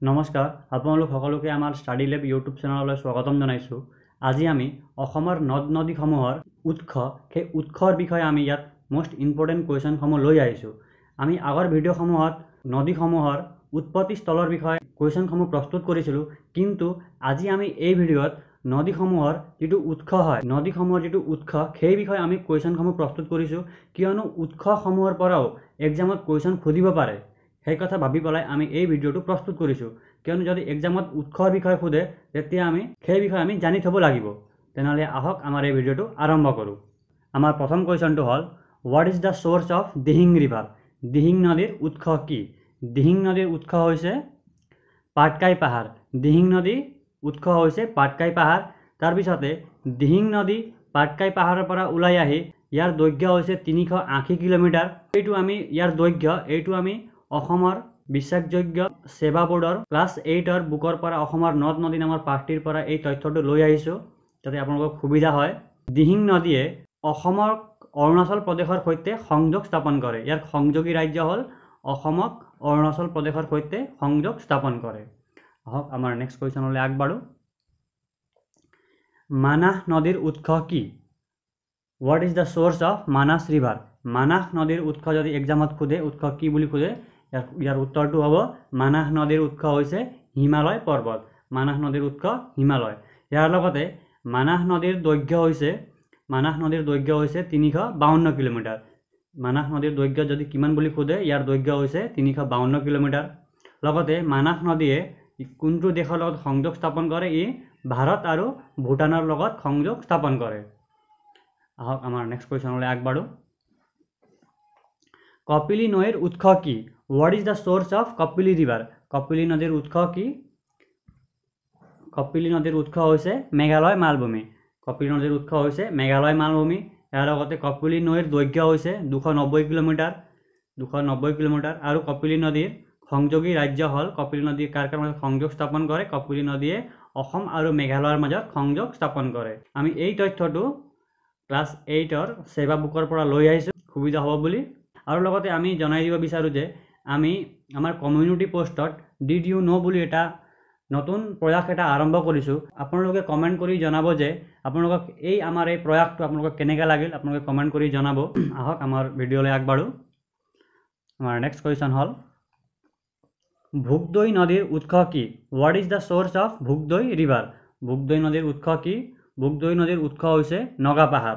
নমস্কাৰ আপোনালোক সকলোকে আমাৰ ষ্টাডি লেব ইউটিউব চেনেললৈ স্বাগতম জনাইছোঁ। আজি আমি অসমৰ নদ নদীসমূহৰ উৎস সেই উৎসৰ বিষয়ে আমি ইয়াত মোষ্ট ইম্পৰ্টেণ্ট কুৱেশ্যনসমূহ লৈ আহিছোঁ। আমি আগৰ ভিডিঅ'সমূহত নদীসমূহৰ উৎপত্তি স্থলৰ বিষয়ে কুৱেশ্যনসমূহ প্ৰস্তুত কৰিছিলোঁ, কিন্তু আজি আমি এই ভিডিঅ'ত নদীসমূহৰ যিটো উৎস হয়, নদীসমূহৰ যিটো উৎস সেই বিষয়ে আমি কুৱেশ্যনসমূহ প্ৰস্তুত কৰিছোঁ, কিয়নো উৎসসমূহৰ পৰাও এক্সামত কুৱেশ্যন সুধিব পাৰে। সেই কথা ভাবি পেলাই আমি এই ভিডিঅ'টো প্ৰস্তুত কৰিছোঁ, কিয়নো যদি এক্সামত উৎসৰ বিষয়ে সোধে তেতিয়া আমি সেই বিষয়ে আমি জানি থ'ব লাগিব। তেনেহ'লে আহক আমাৰ এই ভিডিঅ'টো আৰম্ভ কৰোঁ। আমাৰ প্ৰথম কুৱেশ্যনটো হ'ল, what is the source of Dihing river? Dihing নদীৰ উৎস কি? দিহিং নদীৰ উৎস হৈছে পাটকাই পাহাৰ। দিহিং নদীৰ উৎস হৈছে পাটকাই পাহাৰ। তাৰপিছতে দিহিং নদী পাটকাই পাহাৰৰ পৰা ওলাই আহি ইয়াৰ দৈৰ্ঘ্য হৈছে 380 কিলোমিটাৰ। ইয়াৰ দৈৰ্ঘ্য এইটো আমি অসমৰ বিশ্বাসযোগ্য সেৱা বোৰ্ডৰ ক্লাছ 8ৰ বুকৰ পৰা অসমৰ নদ নদী নামৰ পাঠটিৰ পৰা এই তথ্যটো লৈ আহিছোঁ, যাতে আপোনালোকৰ সুবিধা হয়। দিহিং নদীয়ে অসমৰ অৰুণাচল প্ৰদেশৰ সৈতে সংযোগ স্থাপন কৰে। ইয়াৰ সংযোগী ৰাজ্য হ'ল অসমক অৰুণাচল প্ৰদেশৰ সৈতে সংযোগ স্থাপন কৰে। আহক আমাৰ নেক্সট কুৱেশ্যনলৈ আগবাঢ়োঁ। মানাহ নদীৰ উৎস কি? What is the source of Manas river? Manas নদীৰ উৎস যদি এক্সামত সোধে, উৎস কি বুলি সোধে, ইয়াৰ উত্তৰটো হ'ব মানাহ নদীৰ উৎস হৈছে হিমালয় পৰ্বত। মানাহ নদীৰ উৎস হিমালয়। ইয়াৰ লগতে মানাহ নদীৰ দৈৰ্ঘ্য হৈছে 352 কিলোমিটাৰ। মানাহ নদীৰ দৈৰ্ঘ্য যদি কিমান বুলি সোধে, ইয়াৰ দৈৰ্ঘ্য হৈছে 352 কিলোমিটাৰ। লগতে মানাহ নদীয়ে কোনটো দেশৰ লগত সংযোগ স্থাপন কৰে? ই ভাৰত আৰু ভূটানৰ লগত সংযোগ স্থাপন কৰে। আহক আমাৰ নেক্সট কুৱেশ্যনলৈ আগবাঢ়োঁ। কপিলী নৈৰ উৎস কি? What is the source of Kopili river? Kopili নদীৰ উৎস কি? কপিলী নদীৰ উৎস হৈছে মেঘালয় মালভূমি। কপিলী নদীৰ উৎস হৈছে মেঘালয় মালভূমি। ইয়াৰ লগতে কপিলী নৈৰ দৈৰ্ঘ্য হৈছে 290 কিলোমিটাৰ। আৰু কপিলী নদীৰ সংযোগী ৰাজ্য হ'ল, কপিলী নদী কাৰ কাৰ মাজত সংযোগ স্থাপন কৰে? কপিলী নদীয়ে অসম আৰু মেঘালয়ৰ মাজত সংযোগ স্থাপন কৰে। আমি এই তথ্যটো ক্লাছ 8ৰ সেৱা বুকৰ পৰা লৈ আহিছোঁ, সুবিধা হ'ব বুলি। আৰু লগতে আমি জনাই দিব বিচাৰোঁ যে আমি আমাৰ কমিউনিটি পোষ্টত ডিড ইউ ন' বুলি এটা নতুন প্ৰয়াস এটা আৰম্ভ কৰিছোঁ। আপোনালোকে কমেণ্ট কৰি জনাব যে আপোনালোকক আমাৰ এই প্ৰয়াসটো আপোনালোকক কেনেকৈ লাগিল, আপোনালোকে কমেণ্ট কৰি জনাব। আহক আমাৰ ভিডিঅ'লৈ আগবাঢ়োঁ। আমাৰ নেক্সট কুৱেশ্যন হ'ল, ভোগদৈ নদীৰ উৎস কি? What is the source of Bhogdoi river? Bhogdoi নদীৰ উৎস কি? ভোগদৈ নদীৰ উৎস হৈছে নগা পাহাৰ।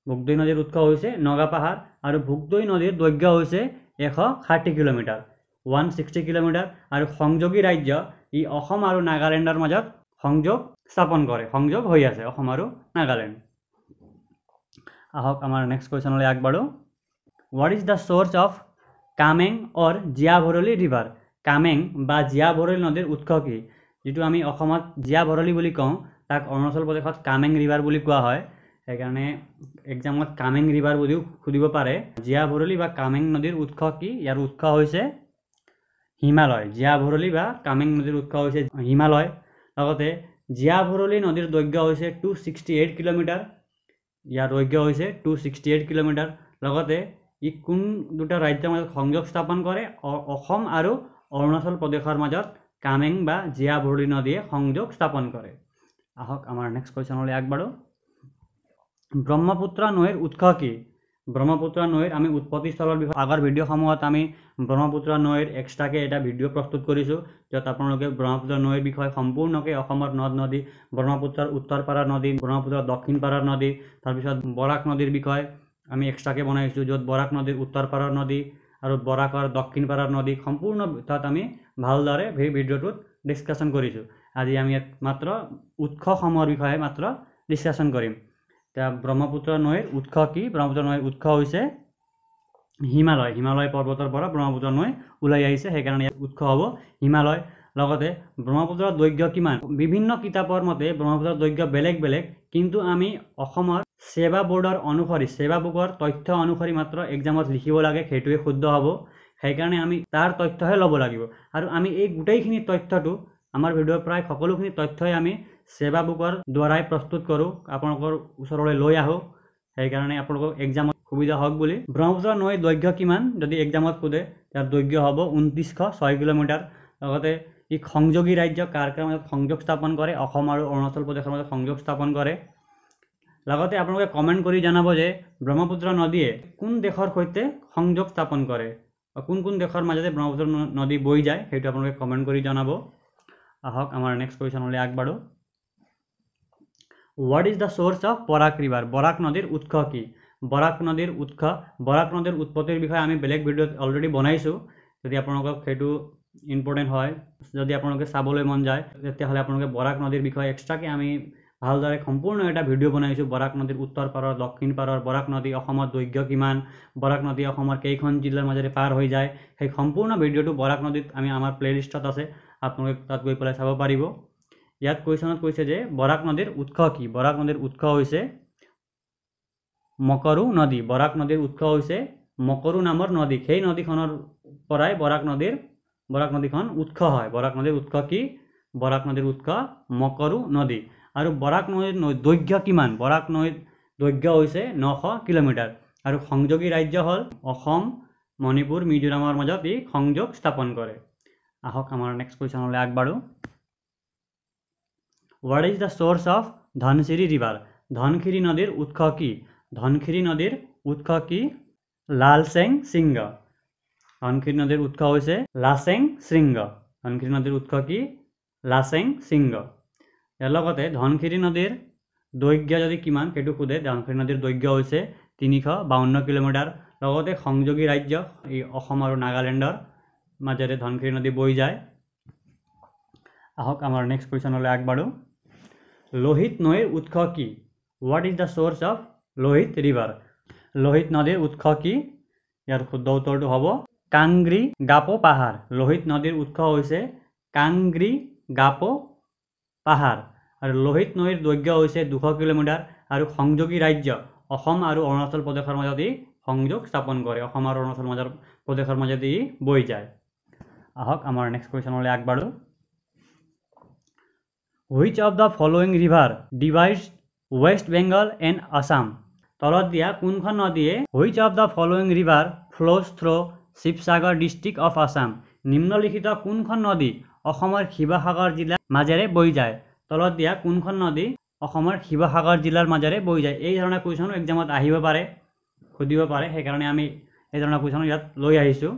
ভোগদৈ নদীৰ উৎস হৈছে নগা পাহাৰ। আৰু ভোগদৈ নদীৰ দৈৰ্ঘ্য হৈছে 160 কিলোমিটাৰ, 160 কিলোমিটাৰ। আৰু সংযোগী ৰাজ্য, ই অসম আৰু নাগালেণ্ডৰ মাজত সংযোগ স্থাপন কৰে, সংযোগ হৈ আছে অসম আৰু নাগালেণ্ড। আহক আমাৰ নেক্সট কুৱেশ্যনলৈ আগবাঢ়োঁ। What is the source of Kameng or Jia Bharali river? Kameng বা জীয়া ভৰলী নদীৰ উৎস কি? যিটো আমি অসমত জীয়া ভৰলী বুলি কওঁ, তাক অৰুণাচল প্ৰদেশত কামেং ৰিভাৰ বুলি কোৱা হয়। সেইকাৰণে এক্সামত কামেং ৰিভাৰ বুলিও সুধিব পাৰে। জীয়া ভৰলী বা কামেং নদীৰ উৎস কি? ইয়াৰ উৎস হৈছে হিমালয়। জীয়া ভৰলী বা কামেং নদীৰ উৎস হৈছে হিমালয়। লগতে জীয়া ভৰলী নদীৰ দৈৰ্ঘ্য হৈছে 268 কিলোমিটাৰ। ইয়াৰ দৈৰ্ঘ্য হৈছে 268 কিলোমিটাৰ। লগতে ই কোন দুটা ৰাজ্যৰ মাজত সংযোগ স্থাপন কৰে? অসম আৰু অৰুণাচল প্ৰদেশৰ মাজত কামেং বা জীয়া ভৰলী নদীয়ে সংযোগ স্থাপন কৰে। আহক আমাৰ নেক্সট কুৱেশ্যনলৈ আগবাঢ়োঁ। ব্ৰহ্মপুত্ৰ নৈৰ উৎস কি? ব্ৰহ্মপুত্ৰ নৈৰ আমি উৎপত্তি স্থলৰ বিষয়ে আগৰ ভিডিঅ'সমূহত আমি ব্ৰহ্মপুত্ৰ নৈৰ এক্সট্ৰাকৈ এটা ভিডিঅ' প্ৰস্তুত কৰিছোঁ, য'ত আপোনালোকে ব্ৰহ্মপুত্ৰ নৈৰ বিষয়ে সম্পূৰ্ণকৈ অসমৰ নদ নদী, ব্ৰহ্মপুত্ৰৰ উত্তৰ পাৰৰ নদী, ব্ৰহ্মপুত্ৰৰ দক্ষিণ পাৰৰ নদী, তাৰপিছত বৰাক নদীৰ বিষয়ে আমি এক্সট্ৰাকৈ বনাইছোঁ, য'ত বৰাক নদীৰ উত্তৰ পাৰৰ নদী আৰু বৰাকৰ দক্ষিণ পাৰৰ নদী সম্পূৰ্ণ তাত আমি ভালদৰে সেই ভিডিঅ'টোত ডিছকাশ্যন কৰিছোঁ। আজি আমি ইয়াত মাত্ৰ উৎসসমূহৰ বিষয়ে মাত্ৰ ডিছকাশ্যন কৰিম। এতিয়া ব্ৰহ্মপুত্ৰ নৈৰ উৎস কি? ব্ৰহ্মপুত্ৰ নৈৰ উৎস হৈছে হিমালয়। হিমালয় পৰ্বতৰ পৰা ব্ৰহ্মপুত্ৰ নৈ ওলাই আহিছে, সেইকাৰণে ইয়াৰ উৎস হ'ব হিমালয়। লগতে ব্ৰহ্মপুত্ৰৰ দৈৰ্ঘ্য কিমান? বিভিন্ন কিতাপৰ মতে ব্ৰহ্মপুত্ৰৰ দৈৰ্ঘ্য বেলেগ বেলেগ, কিন্তু আমি অসমৰ সেৱা বোৰ্ডৰ অনুসৰি, সেৱা বুকৰ তথ্য অনুসৰি মাত্ৰ এক্সামত লিখিব লাগে, সেইটোৱে শুদ্ধ হ'ব। সেইকাৰণে আমি তাৰ তথ্যহে ল'ব লাগিব। আৰু আমি এই গোটেইখিনি তথ্যটো আমাৰ ভিডিঅ'ৰ প্ৰায় সকলোখিনি তথ্যই আমি সেৱা বুকৰ দ্বাৰাই প্ৰস্তুত কৰোঁ, আপোনালোকৰ ওচৰলৈ লৈ আহোঁ। সেইকাৰণে আপোনালোকক এক্সামত সুবিধা হওক বুলি। ব্ৰহ্মপুত্ৰ নৈৰ দৈৰ্ঘ্য কিমান যদি এক্সামত সোধে, ইয়াৰ দৈৰ্ঘ্য হ'ব 2906 কিলোমিটাৰ। লগতে ই সংযোগী ৰাজ্য কাৰ কাৰ মাজত সংযোগ স্থাপন কৰে অসম আৰু অৰুণাচল প্ৰদেশৰ মাজত সংযোগ স্থাপন কৰে লগতে আপোনালোকে কমেণ্ট কৰি জনাব যে ব্ৰহ্মপুত্ৰ নদীয়ে কোন দেশৰ সৈতে সংযোগ স্থাপন কৰে কোন কোন দেশৰ মাজতে ব্ৰহ্মপুত্ৰ নদী বৈ যায় সেইটো আপোনালোকে কমেণ্ট কৰি জনাব আহক আমাৰ নেক্সট কুৱেশ্যনলৈ আগবাঢ়ো what is the source of Barak river Barak নদীৰ উৎস কি বৰাক নদীৰ উৎপত্তিৰ বিষয়ে আমি বেলেগ ভিডিঅ'ত অলৰেডি বনাইছোঁ যদি আপোনালোকক সেইটো ইম্পৰ্টেণ্ট হয় যদি আপোনালোকে চাবলৈ মন যায় তেতিয়াহ'লে আপোনালোকে বৰাক নদীৰ বিষয়ে এক্সট্ৰাকৈ আমি ভালদৰে সম্পূৰ্ণ এটা ভিডিঅ' বনাইছোঁ বৰাক নদীৰ উত্তৰ পাৰৰ দক্ষিণ পাৰৰ বৰাক নদী অসমৰ দৈৰ্ঘ্য কিমান বৰাক নদী অসমৰ কেইখন জিলাৰ মাজেৰে পাৰ হৈ যায় সেই সম্পূৰ্ণ ভিডিঅ'টো বৰাক নদীত আমি আমাৰ প্লেলিষ্টত আছে আপোনালোকে তাত গৈ পেলাই চাব পাৰিব ইয়াত কুৱেশ্যনত কৈছে যে বৰাক নদীৰ উৎস কি বৰাক নদীৰ উৎস হৈছে মকৰু নদী বৰাক নদীৰ উৎস হৈছে মকৰু নামৰ নদী সেই নদীখনৰ পৰাই বৰাক নদীখন উৎস হয় বৰাক নদীৰ উৎস কি বৰাক নদীৰ উৎস মকৰু নদী আৰু বৰাক নদীৰ দৈৰ্ঘ্য কিমান বৰাক নদীৰ দৈৰ্ঘ্য হৈছে 900 কিলোমিটাৰ আৰু সংযোগী ৰাজ্য হ'ল অসম মণিপুৰ মিজোৰামৰ মাজত ই সংযোগ স্থাপন কৰে আহক আমাৰ নেক্সট কুৱেশ্যনলৈ আগবাঢ়ো what is the source of Dhansiri river Dhansiri নদীৰ উৎস কি ধনশিৰি নদীৰ উৎস কি লালসেং সিংহ ধনশিৰি নদীৰ উৎস হৈছে লাচেং শৃংগ ধনশিৰি নদীৰ উৎস কি লাচেং সিংহ ইয়াৰ লগতে ধনশিৰি নদীৰ দৈৰ্ঘ্য যদি কিমান সেইটো সোধে ধনশিৰি নদীৰ দৈৰ্ঘ্য হৈছে 352 কিলোমিটাৰ লগতে সংযোগী ৰাজ্য এই অসম আৰু নাগালেণ্ডৰ মাজেৰে ধনশিৰি নদী বৈ যায় আহক আমাৰ নেক্সট কুৱেশ্যনলৈ আগবাঢ়ো লোহিত নদীৰ উৎস কি what is the source of Lohit river Lohit নদীৰ উৎস কি ইয়াৰ শুদ্ধ উত্তৰটো হ'ব কাংগ্ৰি গাপো পাহাৰ লোহিত নদীৰ উৎস হৈছে কাংগ্ৰি গাপো পাহাৰ আৰু লোহিত নদীৰ দৈৰ্ঘ্য হৈছে 200 কিলোমিটাৰ আৰু সংযোগী ৰাজ্য অসম আৰু অৰুণাচল প্ৰদেশৰ মাজত ই সংযোগ স্থাপন কৰে অসম আৰু অৰুণাচল প্ৰদেশৰ মাজত ই বৈ যায় আহক আমাৰ নেক্সট কুৱেশ্যনলৈ আগবাঢ়ো which of the following river divides West Bengal and Assam তলত দিয়া কোনখন নদীয়ে which of the following river flows through Sivasagar district of Assam নিম্নলিখিত কোনখন নদী অসমৰ শিৱসাগৰ জিলাৰ মাজেৰে বৈ যায় তলত দিয়া কোনখন নদী অসমৰ শিৱসাগৰ জিলাৰ মাজেৰে বৈ যায় এই ধৰণৰ কুৱেশ্যন এক্সামত আহিব পাৰে সুধিব পাৰে সেইকাৰণে আমি এই ধৰণৰ কুৱেশ্যন ইয়াত লৈ আহিছোঁ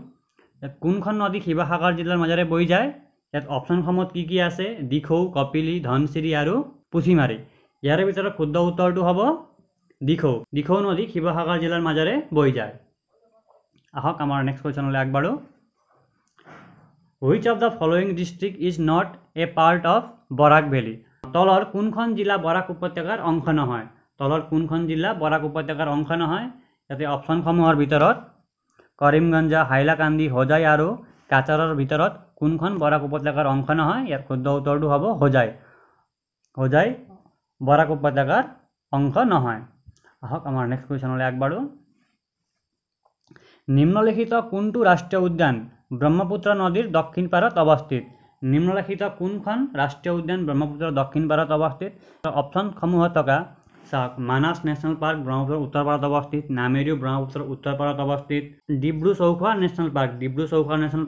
কোনখন নদী শিৱসাগৰ জিলাৰ মাজেৰে বৈ যায় ইয়াত অপশ্যনসমূহত কি আছে দিখৌ কপিলী ধনশিৰি আৰু পুথিমাৰী ইয়াৰে ভিতৰত শুদ্ধ উত্তৰটো হ'ব দিখৌ নদী শিৱসাগৰ জিলাৰ মাজেৰে বৈ যায় আহক আমাৰ নেক্সট কুৱেশ্যনলৈ আগবাঢ়ো which of the following district is not a part of Barak valley তলৰ কোনখন জিলা বৰাক উপত্যকাৰ অংশ নহয় তলৰ কোনখন জিলা বৰাক উপত্যকাৰ অংশ নহয় ইয়াতে অপশ্যনসমূহৰ ভিতৰত কৰিমগঞ্জ হাইলাকান্দি হোজাই আৰু কাছাৰৰ ভিতৰত কোনখন বৰাক উপত্যকাৰ অংশ নহয় ইয়াৰ শুদ্ধ উত্তৰটো হ'ব হোজাই বৰাক উপত্যকাৰ অংশ নহয় আহক আমাৰ নেক্সট কুৱেশ্যনলৈ আগবাঢ়ো নিম্নলিখিত কোনটো ৰাষ্ট্ৰীয় উদ্যান ব্ৰহ্মপুত্ৰ নদীৰ দক্ষিণ পাৰত অৱস্থিত নিম্নলিখিত কোনখন ৰাষ্ট্ৰীয় উদ্যান ব্ৰহ্মপুত্ৰৰ দক্ষিণ পাৰত অৱস্থিত অপশ্যনসমূহত থকা চাওক মানাস নেশ্যনেল পাৰ্ক ব্ৰহ্মপুত্ৰৰ উত্তৰ পাৰত অৱস্থিত নামেৰি ব্ৰহ্মপুত্ৰৰ উত্তৰ পাৰত অৱস্থিত ডিব্ৰু চৌখোৱা নেশ্যনেল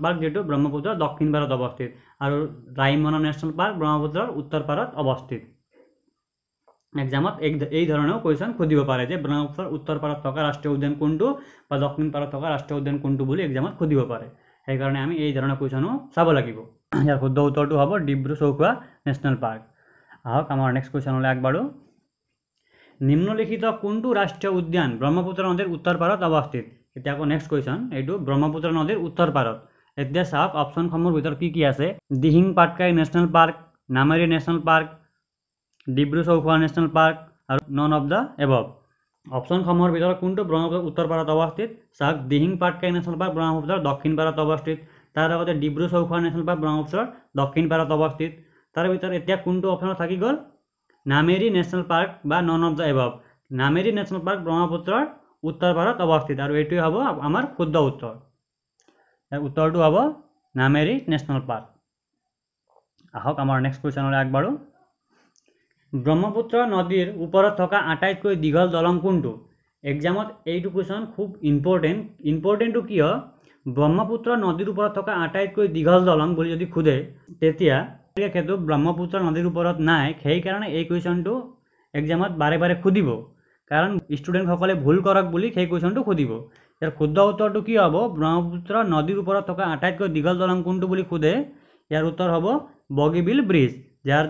পাৰ্ক যেটো ব্ৰহ্মপুত্ৰৰ দক্ষিণ পাৰত অৱস্থিত আৰু ৰাইমনা নেশ্যনেল পাৰ্ক ব্ৰহ্মপুত্ৰৰ উত্তৰ পাৰত অৱস্থিত এক্সামত এই ধৰণৰ কুৱেশ্যন সুধিব পাৰে যে ব্ৰহ্মপুত্ৰৰ উত্তৰ পাৰত থকা ৰাষ্ট্ৰীয় উদ্যান কোনটো বা দক্ষিণ পাৰত থকা ৰাষ্ট্ৰীয় উদ্যান কোনটো বুলি এক্সামত সুধিব পাৰে সেইকাৰণে আমি এই ধৰণৰ কুৱেশ্যনো চাব লাগিব ইয়াৰ শুদ্ধ উত্তৰটো হ'ব ডিব্ৰু চৌখোৱা নেশ্যনেল পাৰ্ক আহক আমাৰ নেক্সট কুৱেশ্যনলৈ আগবাঢ়ো নিম্নলিখিত কোনটো ৰাষ্ট্ৰীয় উদ্যান ব্ৰহ্মপুত্ৰ নদীৰ উত্তৰ পাৰত অৱস্থিত এতিয়া আকৌ নেক্সট কুৱেশ্যন এইটো ব্ৰহ্মপুত্ৰ নদীৰ উত্তৰ পাৰত এতিয়া চাওক অপশ্যনসমূহৰ ভিতৰত কি আছে Dihing Patkai national park Nameri national park Dibru Saikhowa national park আৰু নন অফ দ্য এবভ অপশ্যনসমূহৰ ভিতৰত কোনটো ব্ৰহ্মপুত্ৰৰ উত্তৰ পাৰত অৱস্থিত চাওক দিহিং পাটকাই নেশ্যনেল পাৰ্ক ব্ৰহ্মপুত্ৰৰ দক্ষিণ পাৰত অৱস্থিত তাৰ লগতে ডিব্ৰু চৌখোৱা নেশ্যনেল পাৰ্ক ব্ৰহ্মপুত্ৰৰ দক্ষিণ পাৰত অৱস্থিত তাৰ ভিতৰত এতিয়া কোনটো অপশ্যনত থাকি গ'ল নামেৰি নেশ্যনেল পাৰ্ক বা non of the above Nameri national park ব্ৰহ্মপুত্ৰৰ উত্তৰ পাৰত অৱস্থিত আৰু এইটোৱে হ'ব আমাৰ শুদ্ধ উত্তৰ উত্তৰটো হ'ব নামেৰি নেশ্যনেল পাৰ্ক আহক আমাৰ নেক্সট কুৱেশ্যনলৈ আগবাঢ়ো ব্ৰহ্মপুত্ৰ নদীৰ ওপৰত থকা আটাইতকৈ দীঘল দলং কোনটো এক্সামত এইটো কুৱেশ্যন খুব ইম্পৰ্টেণ্টটো কিয় ব্ৰহ্মপুত্ৰ নদীৰ ওপৰত থকা আটাইতকৈ দীঘল দলং বুলি যদি সোধে তেতিয়া সেইটো ব্ৰহ্মপুত্ৰ নদীৰ ওপৰত নাই। সেইকাৰণে এই কুৱেশ্যনটো এক্সামত বাৰে বাৰে সুধিব, কাৰণ ষ্টুডেণ্টসকলে ভুল কৰক বুলি সেই কুৱেশ্যনটো সুধিব। ইয়াৰ শুদ্ধ উত্তৰটো কি হ'ব? ব্ৰহ্মপুত্ৰ নদীৰ ওপৰত থকা আটাইতকৈ দীঘল দলং কোনটো বুলি সোধে, ইয়াৰ উত্তৰ হ'ব বগীবিল ব্ৰিজ, যাৰ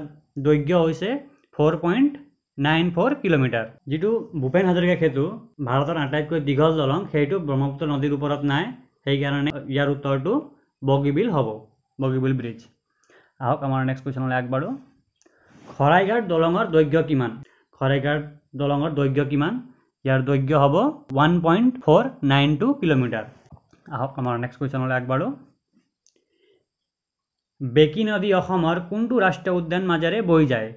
দৈৰ্ঘ্য হৈছে 4.94 কিলোমিটাৰ। যিটো ভূপেন হাজৰিকা সেতু ভাৰতৰ আটাইতকৈ দীঘল দলং, সেইটো ব্ৰহ্মপুত্ৰ নদীৰ ওপৰত নাই। সেইকাৰণে ইয়াৰ উত্তৰটো বগীবিল হ'ব, বগীবিল ব্ৰিজ। আহক আমাৰ নেক্সট কুৱেশ্যনলৈ আগবাঢ়ো। শৰাইঘাট দলঙৰ দৈৰ্ঘ্য কিমান? শৰাইঘাট দলঙৰ দৈৰ্ঘ্য কিমান? ইয়াৰ দৈৰ্ঘ্য হ'ব 1.492 কিলোমিটাৰ। আহক আমাৰ নেক্সট কুৱেশ্যনলৈ আগবাঢ়ো। বেকী নদী অসমৰ কোনটো ৰাষ্ট্ৰীয় উদ্যান মাজেৰে বৈ যায়?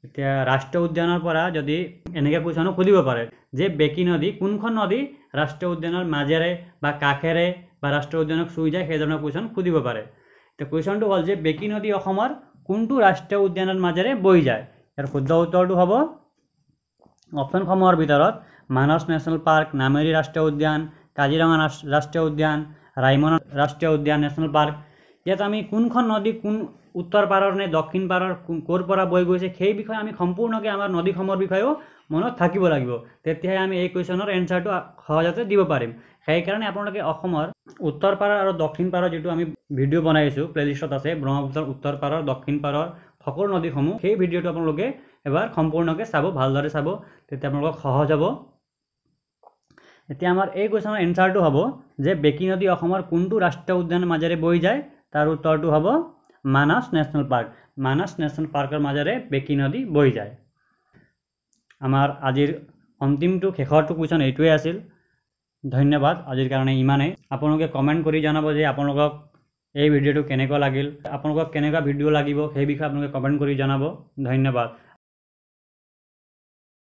এতিয়া ৰাষ্ট্ৰীয় উদ্যানৰ পৰা যদি এনেকৈ কুৱেশ্যনো সুধিব পাৰে যে বেকী নদী কোনখন নদী ৰাষ্ট্ৰীয় উদ্যানৰ মাজেৰে বা কাষেৰে বা ৰাষ্ট্ৰীয় উদ্যানক চুই যায়, সেই ধৰণৰ কুৱেশ্যন সুধিব পাৰে। এতিয়া কুৱেশ্যনটো হ'ল যে বেকী নদী অসমৰ কোনটো ৰাষ্ট্ৰীয় উদ্যানৰ মাজেৰে বৈ যায়? ইয়াৰ শুদ্ধ উত্তৰটো হ'ব অপশ্যনসমূহৰ ভিতৰত মানস নেশ্যনেল পাৰ্ক, নামেৰি ৰাষ্ট্ৰীয় উদ্যান, কাজিৰঙা ৰাষ্ট্ৰীয় উদ্যান, ৰাইমনা ৰাষ্ট্ৰীয় উদ্যান নেশ্যনেল পাৰ্ক। ইয়াত আমি কোনখন নদী কোন উত্তৰ পাৰৰ নে দক্ষিণ পাৰৰ ক'ৰ পৰা বৈ গৈছে সেই বিষয়ে আমি সম্পূৰ্ণকৈ আমাৰ নদীসমূহৰ বিষয়েও মনত থাকিব লাগিব, তেতিয়াহে আমি এই কুৱেশ্যনৰ এনচাৰটো সহজতে দিব পাৰিম। সেইকাৰণে আপোনালোকে অসমৰ উত্তৰ পাৰৰ আৰু দক্ষিণ পাৰৰ যিটো আমি ভিডিঅ' বনাইছোঁ, প্লেলিষ্টত আছে ব্ৰহ্মপুত্ৰৰ উত্তৰ পাৰৰ দক্ষিণ পাৰৰ সকলো নদীসমূহ, সেই ভিডিঅ'টো আপোনালোকে এবাৰ সম্পূৰ্ণকৈ চাব, ভালদৰে চাব, তেতিয়া আপোনালোকক সহজ হ'ব। এতিয়া আমাৰ এই কুৱেশ্যনৰ এনচাৰটো হ'ব যে বেকী নদী অসমৰ কোনটো ৰাষ্ট্ৰীয় উদ্যানৰ মাজেৰে বৈ যায়? তাৰ উত্তৰটো হ'ব মানস নেশ্যনেল পাৰ্ক। মানস নেশ্যনেল পাৰ্কৰ মাজেৰে বেকী নদী বৈ যায়। আমাৰ আজিৰ অন্তিমটো শেষৰটো কুৱেশ্যন এইটোৱে আছিল। ধন্যবাদ, আজিৰ কাৰণে ইমানেই। আপোনালোকে কমেণ্ট কৰি জনাব যে আপোনালোকক এই ভিডিঅ'টো কেনেকুৱা লাগিল, আপোনালোকক কেনেকুৱা ভিডিঅ' লাগিব সেই বিষয়ে আপোনালোকে কমেণ্ট কৰি জনাব। ধন্যবাদ।